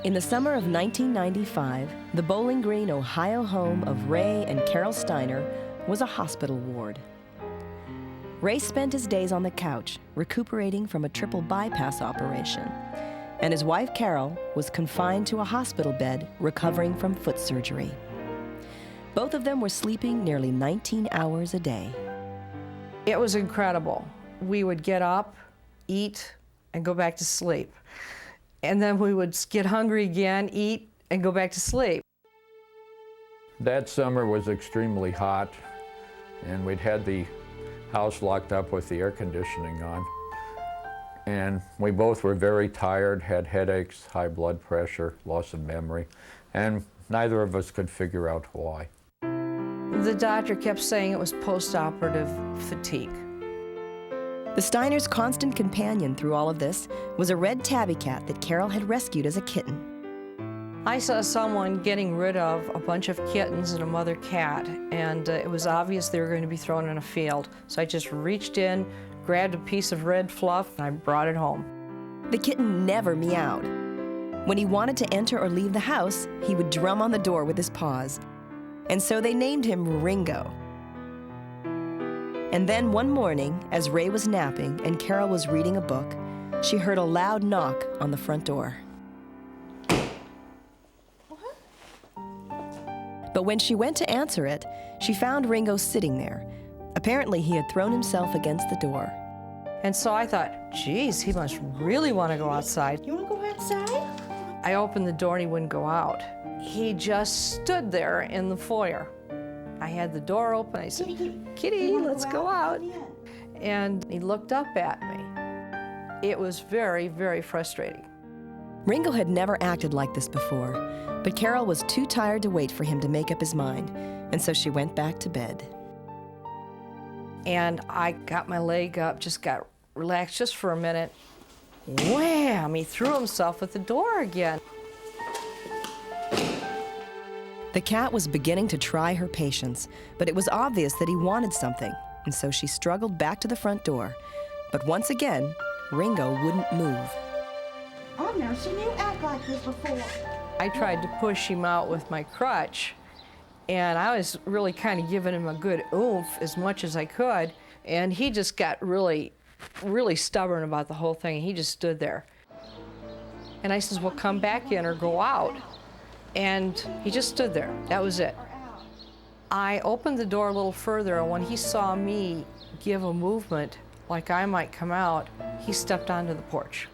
In the summer of 1995, the Bowling Green, Ohio home of Ray and Carol Steiner was a hospital ward. Ray spent his days on the couch, recuperating from a triple bypass operation, and his wife Carol was confined to a hospital bed, recovering from foot surgery. Both of them were sleeping nearly 19 hours a day. It was incredible. We would get up, eat, and go back to sleep. And then we would get hungry again, eat, and go back to sleep. That summer was extremely hot, and we'd had the house locked up with the air conditioning on. And we both were very tired, had headaches, high blood pressure, loss of memory, and neither of us could figure out why. The doctor kept saying it was post-operative fatigue. The Steiners' constant companion through all of this was a red tabby cat that Carol had rescued as a kitten. I saw someone getting rid of a bunch of kittens and a mother cat, and it was obvious they were going to be thrown in a field. So I just reached in, grabbed a piece of red fluff, and I brought it home. The kitten never meowed. When he wanted to enter or leave the house, he would drum on the door with his paws. And so they named him Ringo. And then one morning, as Ray was napping and Carol was reading a book, she heard a loud knock on the front door. What? But when she went to answer it, she found Ringo sitting there. Apparently, he had thrown himself against the door. And so I thought, geez, he must really want to go outside. You want to go outside? I opened the door and he wouldn't go out. He just stood there in the foyer. I had the door open. I said, Kitty, let's go out. And he looked up at me. It was very, very frustrating. Ringo had never acted like this before, but Carol was too tired to wait for him to make up his mind, and so she went back to bed. And I got my leg up, just got relaxed just for a minute. Wham! He threw himself at the door again. The cat was beginning to try her patience, but it was obvious that he wanted something, and so she struggled back to the front door. But once again, Ringo wouldn't move. I've never seen you act like this before. I tried to push him out with my crutch, and I was really kind of giving him a good oomph as much as I could, and he just got really, really stubborn about the whole thing, and he just stood there. And I says, well, come back in or go out. And he just stood there. That was it. I opened the door a little further, and when he saw me give a movement like I might come out, he stepped onto the porch.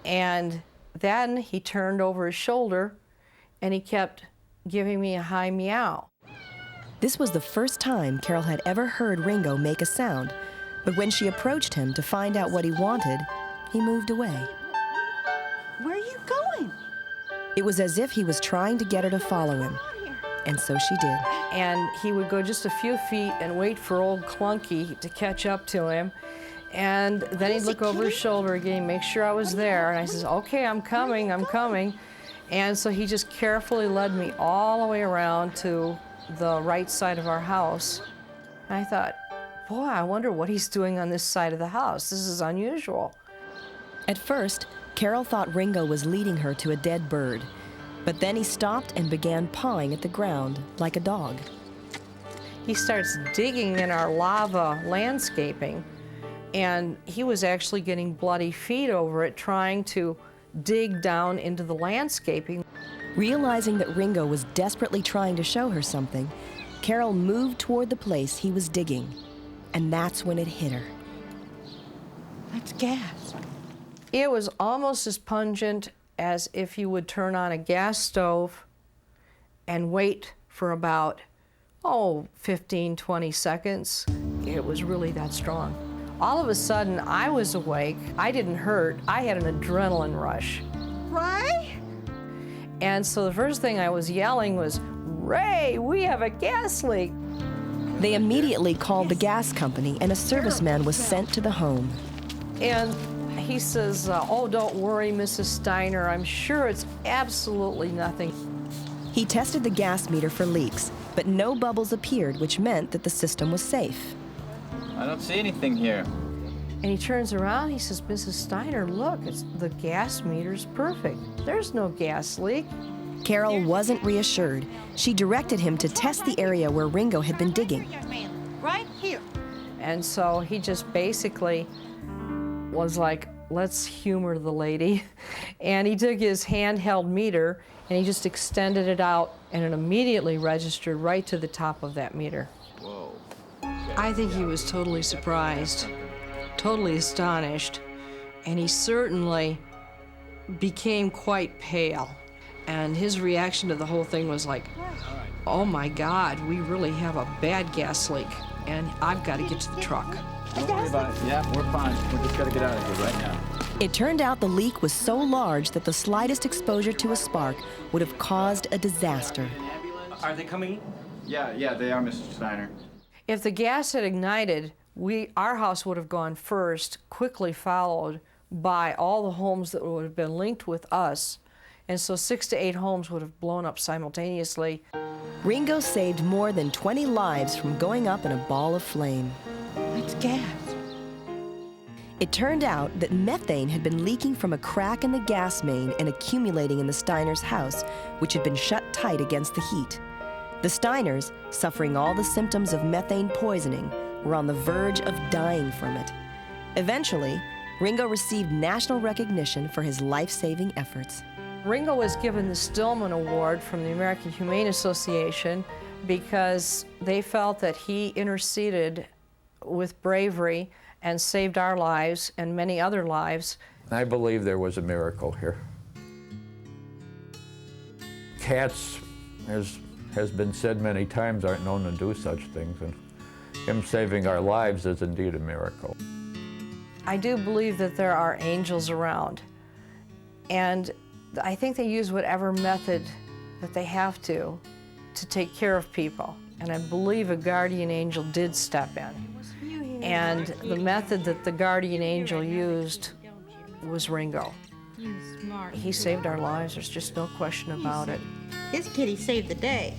And then he turned over his shoulder, and he kept giving me a high meow. This was the first time Carol had ever heard Ringo make a sound, but when she approached him to find out what he wanted, he moved away. Where are you going? It was as if he was trying to get her to follow him, and so she did. And he would go just a few feet and wait for old Clunky to catch up to him. And then he'd look over his shoulder again, make sure I was there. And I says, okay, I'm coming, I'm coming. And so he just carefully led me all the way around to the right side of our house. And I thought, boy, I wonder what he's doing on this side of the house. This is unusual. At first, Carol thought Ringo was leading her to a dead bird, but then he stopped and began pawing at the ground like a dog. He starts digging in our lava landscaping, and he was actually getting bloody feet over it, trying to dig down into the landscaping. Realizing that Ringo was desperately trying to show her something, Carol moved toward the place he was digging, and that's when it hit her. That's gas. It was almost as pungent as if you would turn on a gas stove and wait for about, 15, 20 seconds. It was really that strong. All of a sudden, I was awake. I didn't hurt. I had an adrenaline rush. Ray? And so the first thing I was yelling was, Ray, we have a gas leak. They immediately called the gas company, and a serviceman was sent to the home. And he says, oh, don't worry, Mrs. Steiner. I'm sure it's absolutely nothing. He tested the gas meter for leaks, but no bubbles appeared, which meant that the system was safe. I don't see anything here. And he turns around, he says, Mrs. Steiner, look, the gas meter's perfect. There's no gas leak. Carol wasn't reassured. She directed him to test the area where Ringo had been digging. Right here. And so he just basically was like, let's humor the lady. And he took his handheld meter and he just extended it out, and it immediately registered right to the top of that meter. Whoa. I think he was totally surprised, totally astonished, and he certainly became quite pale. And his reaction to the whole thing was like, oh my God, we really have a bad gas leak, and I've got to get to the truck. Don't worry about it. Yeah, we're fine. We just gotta get out of here right now. It turned out the leak was so large that the slightest exposure to a spark would have caused a disaster. Are they coming? Yeah, they are, Mr. Steiner. If the gas had ignited, our house would have gone first, quickly followed by all the homes that would have been linked with us. And so 6 to 8 homes would have blown up simultaneously. Ringo saved more than 20 lives from going up in a ball of flame. That's gas. It turned out that methane had been leaking from a crack in the gas main and accumulating in the Steiners' house, which had been shut tight against the heat. The Steiners, suffering all the symptoms of methane poisoning, were on the verge of dying from it. Eventually, Ringo received national recognition for his life-saving efforts. Ringo was given the Stillman Award from the American Humane Association because they felt that he interceded with bravery and saved our lives and many other lives. I believe there was a miracle here. Cats, as has been said many times, aren't known to do such things, and him saving our lives is indeed a miracle. I do believe that there are angels around, and I think they use whatever method that they have to take care of people. And I believe a guardian angel did step in. And the method that the guardian angel used was Ringo. He saved our lives, there's just no question about it. His kitty saved the day.